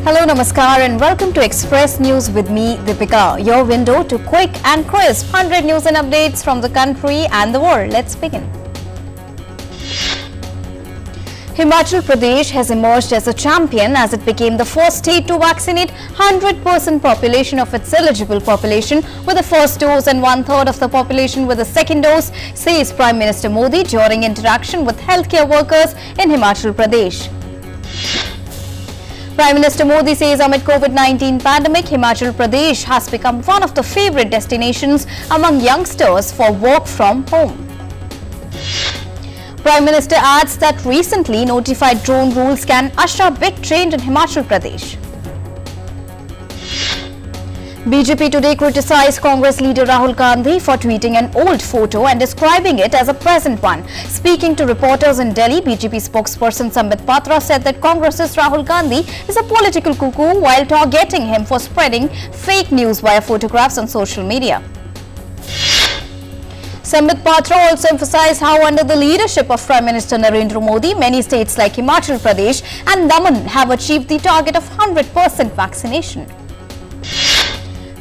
Hello, namaskar and welcome to Express News with me, Deepika, your window to quick and crisp 100 news and updates from the country and the world. Let's begin. Himachal Pradesh has emerged as a champion as it became the first state to vaccinate 100% population of its eligible population with the first dose and one-third of the population with the second dose, says Prime Minister Modi during interaction with healthcare workers in Himachal Pradesh. Prime Minister Modi says amid COVID-19 pandemic, Himachal Pradesh has become one of the favorite destinations among youngsters for work from home. Prime Minister adds that recently notified drone rules can usher big change in Himachal Pradesh. BJP today criticized Congress leader Rahul Gandhi for tweeting an old photo and describing it as a present one. Speaking to reporters in Delhi, BJP spokesperson Sambit Patra said that Congress's Rahul Gandhi is a political cuckoo while targeting him for spreading fake news via photographs on social media. Sambit Patra also emphasized how under the leadership of Prime Minister Narendra Modi, many states like Himachal Pradesh and Daman have achieved the target of 100% vaccination.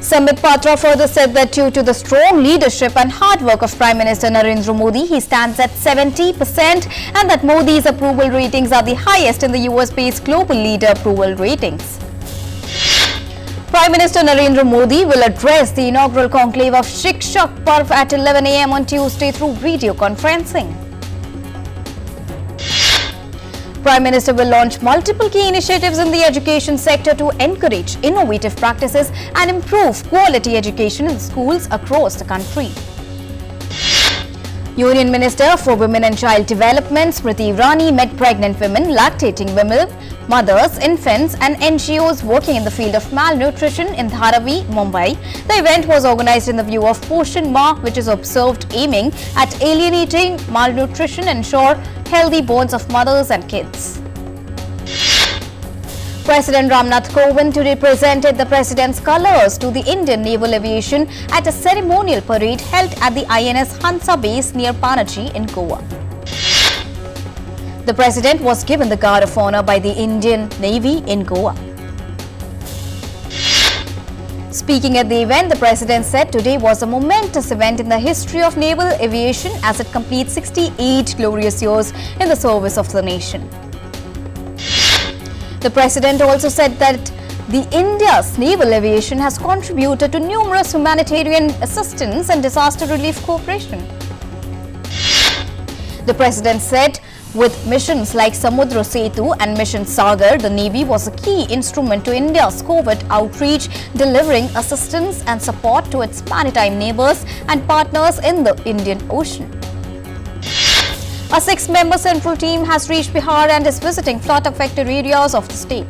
Sambit Patra further said that due to the strong leadership and hard work of Prime Minister Narendra Modi, he stands at 70% and that Modi's approval ratings are the highest in the US-based global leader approval ratings. Prime Minister Narendra Modi will address the inaugural conclave of SHIKSHAK PARV at 11 a.m. on Tuesday through video conferencing. Prime Minister will launch multiple key initiatives in the education sector to encourage innovative practices and improve quality education in schools across the country. Union Minister for Women and Child Development Smriti Irani met pregnant women, lactating women, mothers, infants and NGOs working in the field of malnutrition in Dharavi, Mumbai. The event was organized in the view of Poshan Ma, which is observed aiming at alienating malnutrition and ensure healthy bones of mothers and kids. President Ramnath Kovind today presented the President's colours to the Indian Naval Aviation at a ceremonial parade held at the INS HANSA base near Panaji in Goa. The President was given the Guard of Honour by the Indian Navy in Goa. Speaking at the event, the President said today was a momentous event in the history of naval aviation as it completes 68 glorious years in the service of the nation. The President also said that the India's naval aviation has contributed to numerous humanitarian assistance and disaster relief cooperation. The President said with missions like Samudra Setu and Mission Sagar, the Navy was a key instrument to India's COVID outreach, delivering assistance and support to its maritime neighbours and partners in the Indian Ocean. A 6-member central team has reached Bihar and is visiting flood-affected areas of the state.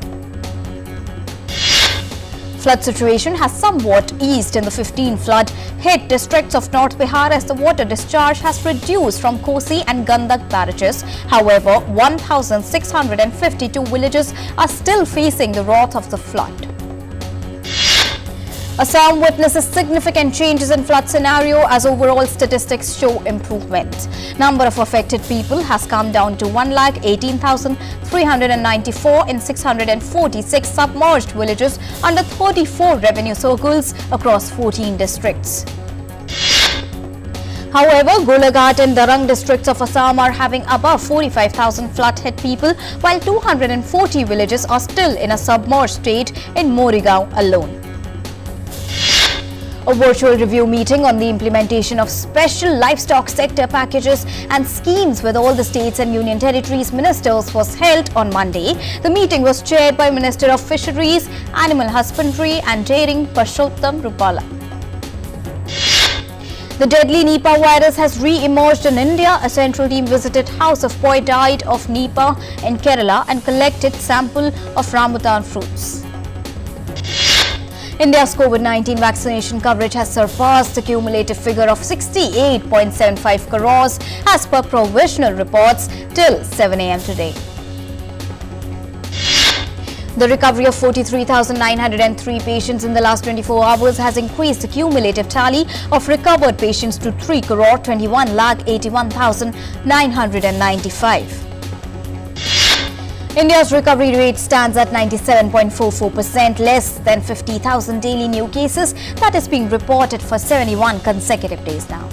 Flood situation has somewhat eased in the 15 flood-hit districts of North Bihar as the water discharge has reduced from Kosi and Gandak barrages. However, 1,652 villages are still facing the wrath of the flood. Assam witnesses significant changes in flood scenario as overall statistics show improvement. Number of affected people has come down to 1,18,394 in 646 submerged villages under 34 revenue circles across 14 districts. However, Golaghat and Darang districts of Assam are having above 45,000 flood-hit people, while 240 villages are still in a submerged state in Morigaon alone. A virtual review meeting on the implementation of special livestock sector packages and schemes with all the states and union territories ministers was held on Monday. The meeting was chaired by Minister of Fisheries, Animal Husbandry and Dairying Purushottam Rupala. The deadly Nipah virus has re-emerged in India. A central team visited house of boy died of Nipah in Kerala and collected sample of rambutan fruits. India's COVID-19 vaccination coverage has surpassed the cumulative figure of 68.75 crores as per provisional reports till 7 a.m. today. The recovery of 43,903 patients in the last 24 hours has increased the cumulative tally of recovered patients to 3,21,81,995. India's recovery rate stands at 97.44%, less than 50,000 daily new cases. That is being reported for 71 consecutive days now.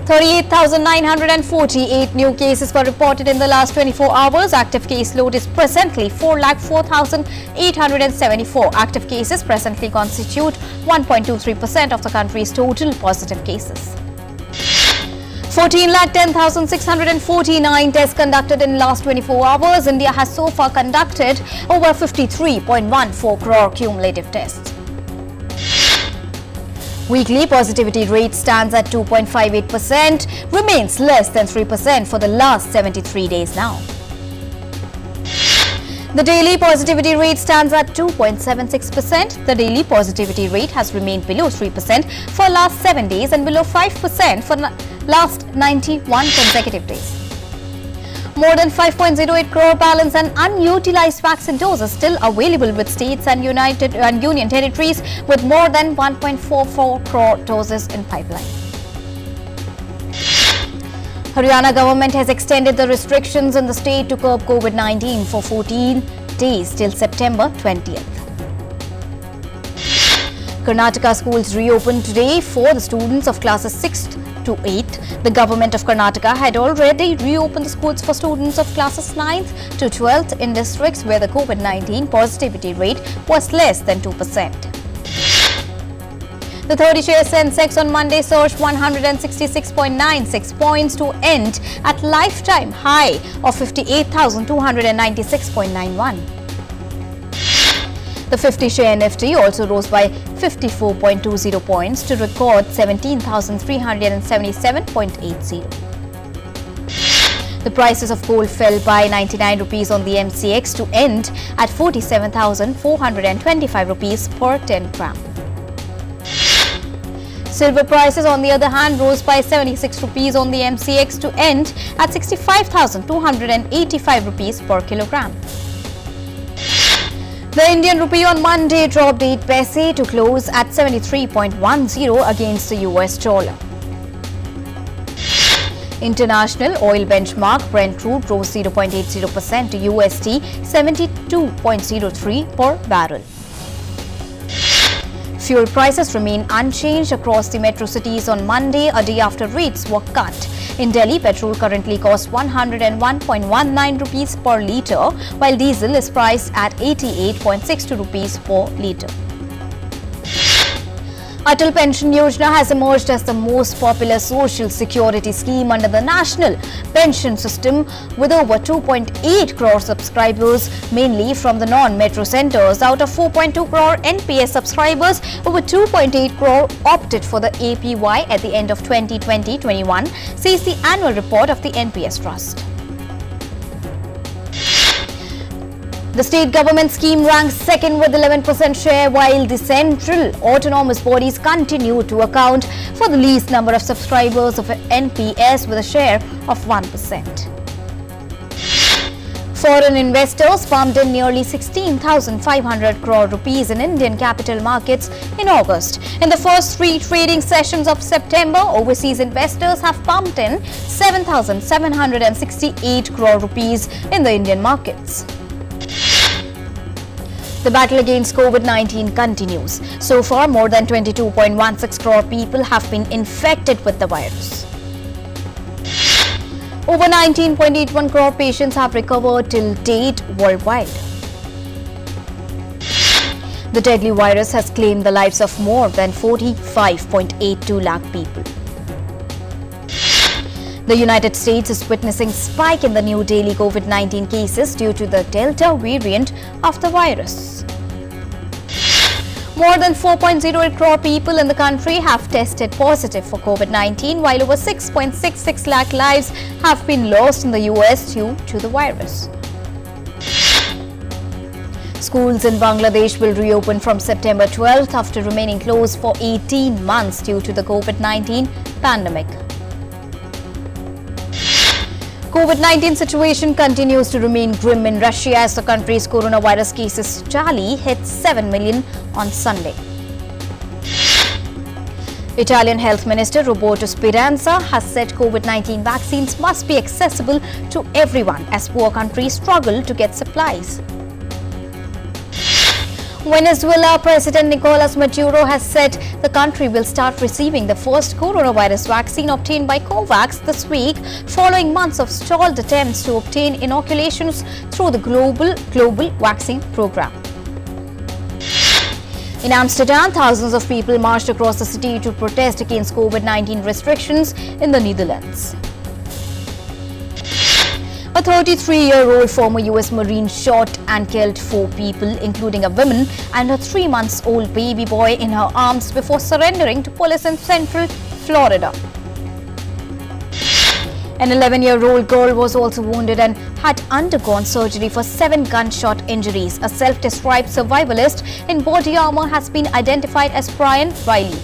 38,948 new cases were reported in the last 24 hours. Active case load is presently 4,04,874. Active cases presently constitute 1.23% of the country's total positive cases. 14,10,649 tests conducted in last 24 hours. India has so far conducted over 53.14 crore cumulative tests. Weekly positivity rate stands at 2.58%, remains less than 3% for the last 73 days now. The daily positivity rate stands at 2.76%. The daily positivity rate has remained below 3% for last 7 days and below 5% for last 91 consecutive days. More than 5.08 crore balance and unutilized vaccine doses still available with states and union territories, with more than 1.44 crore doses in pipeline. Haryana government has extended the restrictions in the state to curb COVID-19 for 14 days till September 20th. Karnataka schools reopened today for the students of classes 6th to 8th. The government of Karnataka had already reopened the schools for students of classes 9th to 12th in districts where the COVID-19 positivity rate was less than 2%. The 30-share Sensex on Monday surged 166.96 points to end at lifetime high of 58,296.91. The 50-share Nifty also rose by 54.20 points to record 17,377.80. The prices of gold fell by 99 rupees on the MCX to end at 47,425 rupees per 10 gram. Silver prices, on the other hand, rose by 76 rupees on the MCX to end at 65,285 rupees per kilogram. The Indian rupee on Monday dropped 8 paise to close at 73.10 against the US dollar. International oil benchmark Brent crude rose 0.80% to USD 72.03 per barrel. Fuel prices remain unchanged across the metro cities on Monday, a day after rates were cut. In Delhi, petrol currently costs 101.19 rupees per litre, while diesel is priced at 88.62 rupees per litre. Atal Pension Yojana has emerged as the most popular social security scheme under the national pension system, with over 2.8 crore subscribers, mainly from the non-metro centres. Out of 4.2 crore NPS subscribers, over 2.8 crore opted for the APY at the end of 2020-21, says the annual report of the NPS Trust. The state government scheme ranks second with 11% share, while the central autonomous bodies continue to account for the least number of subscribers of NPS with a share of 1%. Foreign investors pumped in nearly 16,500 crore rupees in Indian capital markets in August. In the first 3 trading sessions of September, overseas investors have pumped in 7,768 crore rupees in the Indian markets. The battle against COVID-19 continues. So far, more than 22.16 crore people have been infected with the virus. Over 19.81 crore patients have recovered till date worldwide. The deadly virus has claimed the lives of more than 45.82 lakh people. The United States is witnessing a spike in the new daily COVID-19 cases due to the Delta variant of the virus. More than 4.08 crore people in the country have tested positive for COVID-19, while over 6.66 lakh lives have been lost in the US due to the virus. Schools in Bangladesh will reopen from September 12th after remaining closed for 18 months due to the COVID-19 pandemic. COVID-19 situation continues to remain grim in Russia as the country's coronavirus cases tally hit 7 million on Sunday. Italian Health Minister Roberto Speranza has said COVID-19 vaccines must be accessible to everyone as poor countries struggle to get supplies. Venezuela President Nicolas Maduro has said the country will start receiving the first coronavirus vaccine obtained by COVAX this week, following months of stalled attempts to obtain inoculations through the global vaccine program. In Amsterdam, thousands of people marched across the city to protest against COVID-19 restrictions in the Netherlands. A 33-year-old former U.S. Marine shot and killed 4 people, including a woman and a 3-month-old baby boy in her arms before surrendering to police in Central Florida. An 11-year-old girl was also wounded and had undergone surgery for 7 gunshot injuries. A self-described survivalist in body armor has been identified as Brian Riley.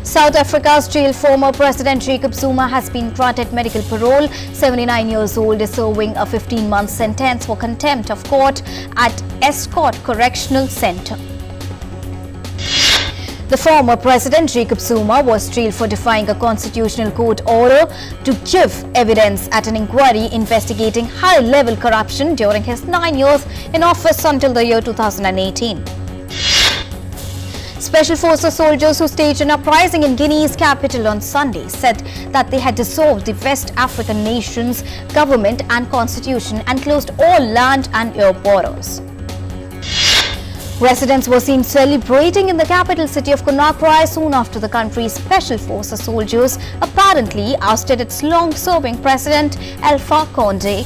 South Africa's jailed former President Jacob Zuma has been granted medical parole. 79 years old is serving a 15-month sentence for contempt of court at Escort Correctional Centre. The former President Jacob Zuma was jailed for defying a constitutional court order to give evidence at an inquiry investigating high-level corruption during his 9 years in office until the year 2018. Special Forces soldiers who staged an uprising in Guinea's capital on Sunday said that they had dissolved the West African nation's government and constitution and closed all land and air borders. Residents were seen celebrating in the capital city of Conakry soon after the country's Special Forces soldiers apparently ousted its long-serving president Alpha Condé.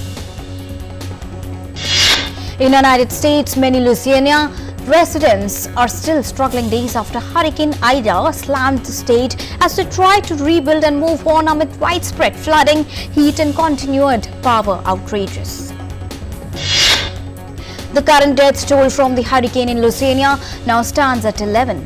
In the United States, many Louisiana residents are still struggling days after Hurricane Ida slammed the state as they try to rebuild and move on amid widespread flooding, heat and continued power outages. The current death toll from the hurricane in Louisiana now stands at 11.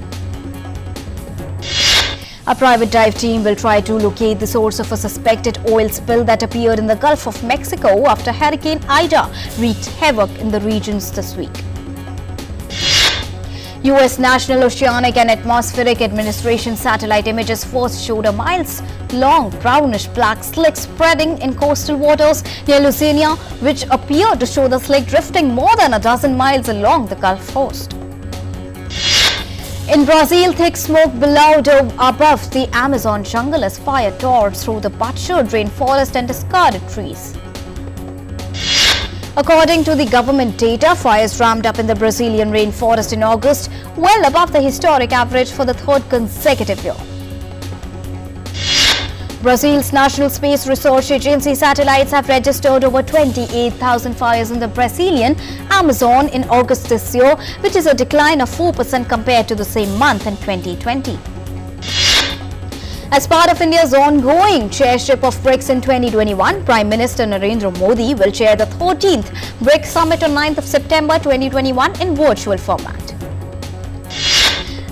A private dive team will try to locate the source of a suspected oil spill that appeared in the Gulf of Mexico after Hurricane Ida wreaked havoc in the regions this week. U.S. National Oceanic and Atmospheric Administration satellite images first showed a miles-long brownish-black slick spreading in coastal waters near Louisiana, which appeared to show the slick drifting more than a dozen miles along the Gulf coast. In Brazil, thick smoke billowed above the Amazon jungle as fire tore through the butchered rainforest and discarded trees. According to the government data, fires ramped up in the Brazilian rainforest in August, well above the historic average for the 3rd consecutive year. Brazil's National Space Research Agency satellites have registered over 28,000 fires in the Brazilian Amazon in August this year, which is a decline of 4% compared to the same month in 2020. As part of India's ongoing chairship of BRICS in 2021, Prime Minister Narendra Modi will chair the 13th BRICS Summit on 9th of September 2021 in virtual format.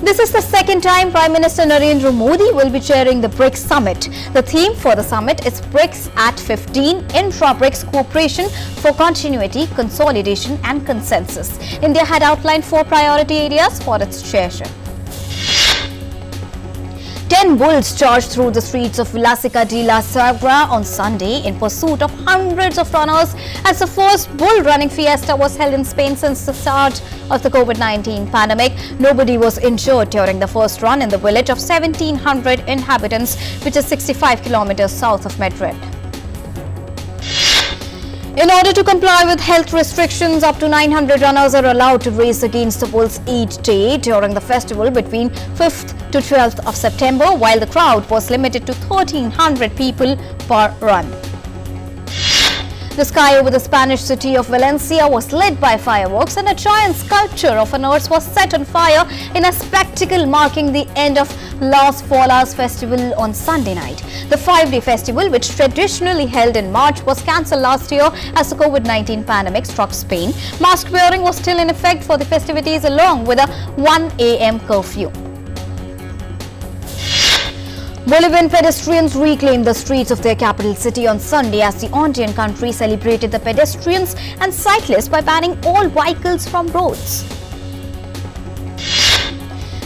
This is the second time Prime Minister Narendra Modi will be chairing the BRICS Summit. The theme for the summit is BRICS at 15, Intra-BRICS Cooperation for Continuity, Consolidation and Consensus. India had outlined 4 priority areas for its chairship. 10 bulls charged through the streets of Vilasika de la Sagra on Sunday in pursuit of hundreds of runners as the first bull running fiesta was held in Spain since the start of the COVID-19 pandemic. Nobody was injured during the first run in the village of 1,700 inhabitants, which is 65 kilometers south of Madrid. In order to comply with health restrictions, up to 900 runners are allowed to race against the bulls each day during the festival between 5th to 12th of September, while the crowd was limited to 1,300 people per run. The sky over the Spanish city of Valencia was lit by fireworks and a giant sculpture of a nurse was set on fire in a spectacle marking the end of Las Fallas festival on Sunday night. The 5-day festival, which traditionally held in March, was cancelled last year as the COVID-19 pandemic struck Spain. Mask wearing was still in effect for the festivities along with a 1 a.m. curfew. Bolivian pedestrians reclaimed the streets of their capital city on Sunday as the Andean country celebrated the pedestrians and cyclists by banning all vehicles from roads.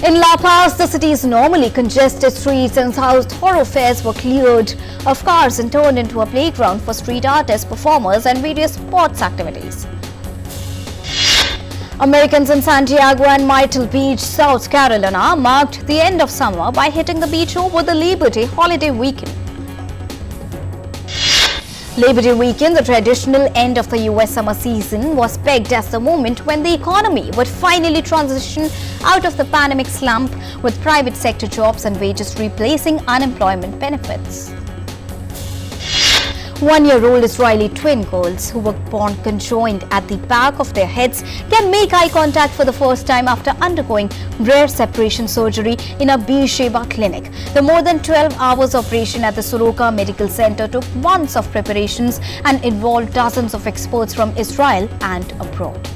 In La Paz, the city's normally congested streets and thoroughfares were cleared of cars and turned into a playground for street artists, performers and various sports activities. Americans in Santiago and Myrtle Beach, South Carolina marked the end of summer by hitting the beach over the Labor Day holiday weekend. Labor Day weekend, the traditional end of the US summer season, was pegged as the moment when the economy would finally transition out of the pandemic slump, with private sector jobs and wages replacing unemployment benefits. 1-year-old Israeli twin girls who were born conjoined at the back of their heads can make eye contact for the first time after undergoing rare separation surgery in a Beersheba clinic. The more than 12 hours operation at the Soroka Medical Center took months of preparations and involved dozens of experts from Israel and abroad.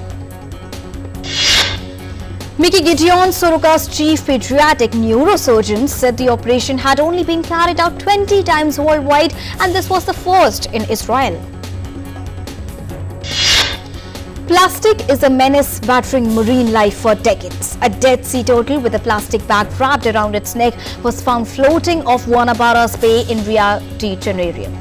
Mickey Gideon, Soroka's chief pediatric neurosurgeon, said the operation had only been carried out 20 times worldwide and this was the first in Israel. Plastic is a menace battering marine life for decades. A dead sea turtle with a plastic bag wrapped around its neck was found floating off Guanabara's Bay in Rio de Janeiro.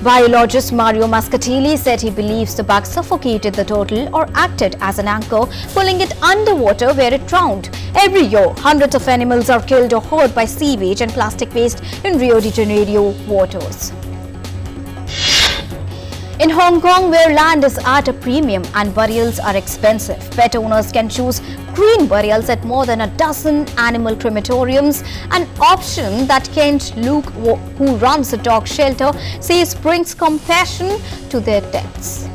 Biologist Mario Mascatelli said he believes the bag suffocated the turtle or acted as an anchor, pulling it underwater where it drowned. Every year, hundreds of animals are killed or hurt by sewage and plastic waste in Rio de Janeiro waters. In Hong Kong, where land is at a premium and burials are expensive, pet owners can choose green burials at more than a dozen animal crematoriums, an option that Kent Luke, who runs a dog shelter, says brings compassion to their deaths.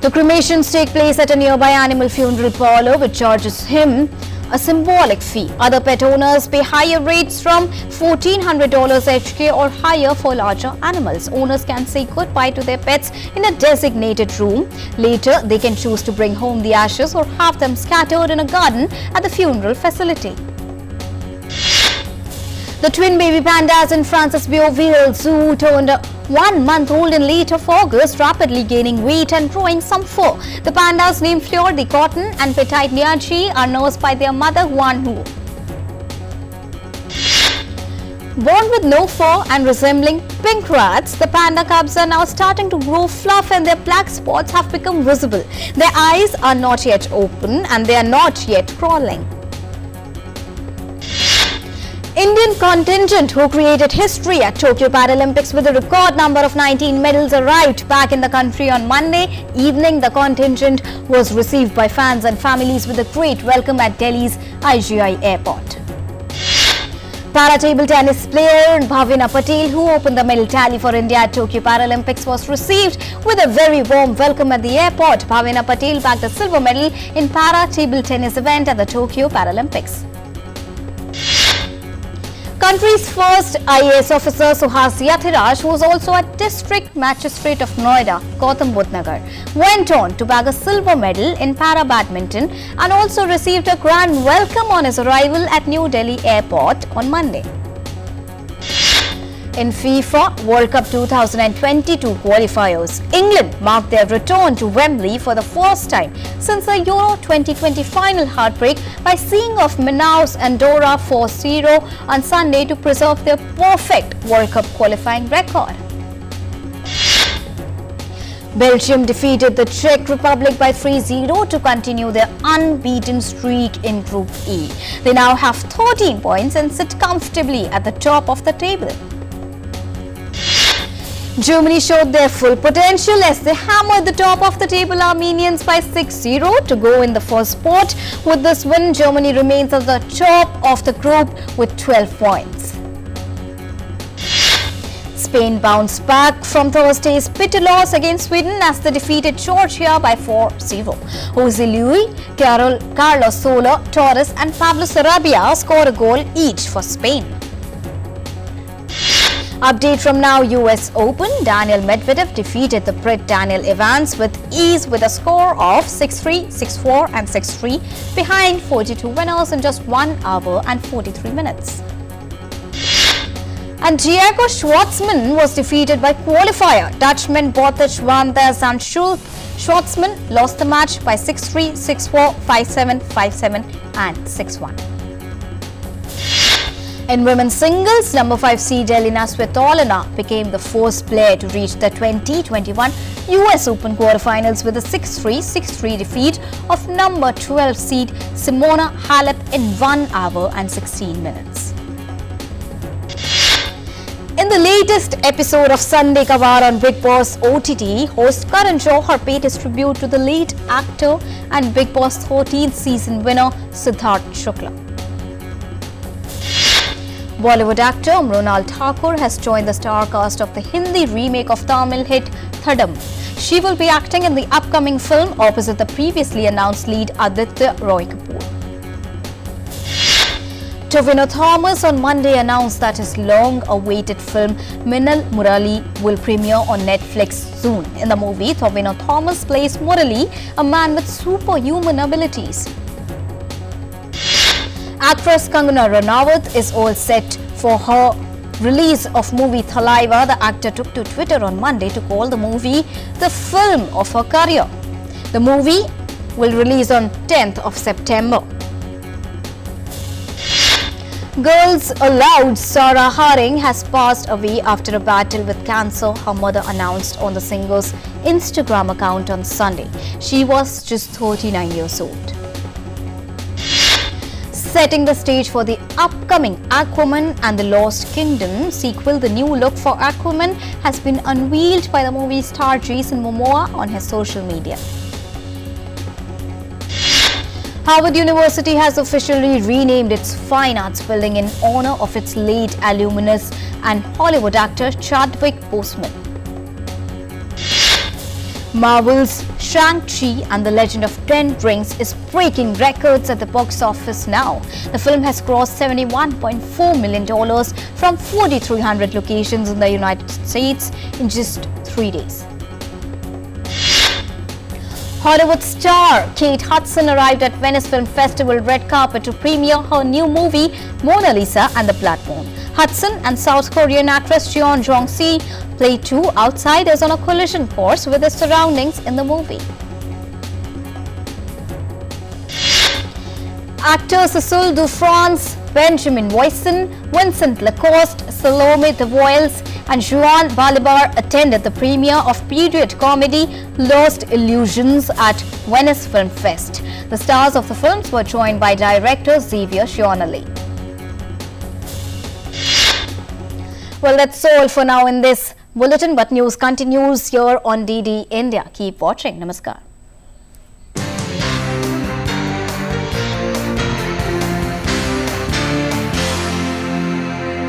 The cremations take place at a nearby animal funeral parlor, which charges him a symbolic fee. Other pet owners pay higher rates from $1,400 HK or higher for larger animals. Owners can say goodbye to their pets in a designated room. Later, they can choose to bring home the ashes or have them scattered in a garden at the funeral facility. The twin baby pandas in Francis Boisville Zoo turned 1 month old in late of August, rapidly gaining weight and growing some fur. The pandas named Fleur the Cotton and Petite Niachi are nursed by their mother Huan Hu. Born with no fur and resembling pink rats, the panda cubs are now starting to grow fluff and their black spots have become visible. Their eyes are not yet open and they are not yet crawling. Indian contingent who created history at Tokyo Paralympics with a record number of 19 medals arrived back in the country on Monday evening. The contingent was received by fans and families with a great welcome at Delhi's IGI airport. Para-table tennis player Bhavina Patel, who opened the medal tally for India at Tokyo Paralympics, was received with a very warm welcome at the airport. Bhavina Patel bagged a silver medal in para-table tennis event at the Tokyo Paralympics. Country's first IAS officer Suhas Yathiraj, who was also a district magistrate of Noida, Gautam Budh Nagar, went on to bag a silver medal in para-badminton and also received a grand welcome on his arrival at New Delhi airport on Monday. In FIFA World Cup 2022 qualifiers, England marked their return to Wembley for the first time since the Euro 2020 final heartbreak by seeing off Manaus Andorra 4-0 on Sunday to preserve their perfect World Cup qualifying record. Belgium defeated the Czech Republic by 3-0 to continue their unbeaten streak in Group E. They now have 13 points and sit comfortably at the top of the table. Germany showed their full potential as they hammered the top of the table Armenians by 6-0 to go in the first spot. With this win, Germany remains at the top of the group with 12 points. Spain bounced back from Thursday's bitter loss against Sweden as they defeated Georgia by 4-0. Jose Luis, Carlos Soler, Torres and Pablo Sarabia scored a goal each for Spain. Update from now US Open. Daniel Medvedev defeated the Brit Daniel Evans with ease with a score of 6-3, 6-4 and 6-3 behind 42 winners in just 1 hour and 43 minutes. And Diego Schwartzman was defeated by qualifier Dutchman Botic van der Zandschulp Schwartzman lost the match by 6-3, 6-4, 5-7, 5-7 and 6-1. In women's singles, number 5 seed Elina Svitolina became the first player to reach the 2021 US Open quarterfinals with a 6-3, 6-3 defeat of number 12 seed Simona Halep in 1 hour and 16 minutes. In the latest episode of Sunday Kavar on Bigg Boss OTT, host Karan Johar paid his tribute to the late actor and Bigg Boss 13th season winner Siddharth Shukla. Bollywood actor Mrunal Thakur has joined the star cast of the Hindi remake of Tamil hit Thadam. She will be acting in the upcoming film opposite the previously announced lead Aditya Roy Kapoor. Tovino Thomas on Monday announced that his long-awaited film Minnal Murali will premiere on Netflix soon. In the movie, Tovino Thomas plays Murali, a man with superhuman abilities. Actress Kangana Ranaut is all set for her release of movie Thalaiva. The actor took to Twitter on Monday to call the movie the film of her career. The movie will release on 10th of September. Girls Aloud Sarah Haring has passed away after a battle with cancer, her mother announced on the singer's Instagram account on Sunday. She was just 39 years old. Setting the stage for the upcoming Aquaman and the Lost Kingdom sequel, the new look for Aquaman has been unveiled by the movie star Jason Momoa on his social media. Harvard University has officially renamed its Fine Arts building in honor of its late alumnus and Hollywood actor Chadwick Boseman. Marvel's Shang-Chi and the Legend of Ten Rings is breaking records at the box office now. The film has grossed $71.4 million from 4,300 locations in the United States in just 3 days. Hollywood star Kate Hudson arrived at Venice Film Festival red carpet to premiere her new movie Mona Lisa and the Blood Moon. Hudson and South Korean actress Jeon Jong-si play two outsiders on a collision course with their surroundings in the movie. Actors Cecile Dufrance, Benjamin Voisin, Vincent Lacoste, Salome Devoyles and Juan Balibar attended the premiere of period comedy Lost Illusions at Venice Film Fest. The stars of the films were joined by director Xavier Sionale. Well, that's all for now in this bulletin, but news continues here on DD India. Keep watching. Namaskar.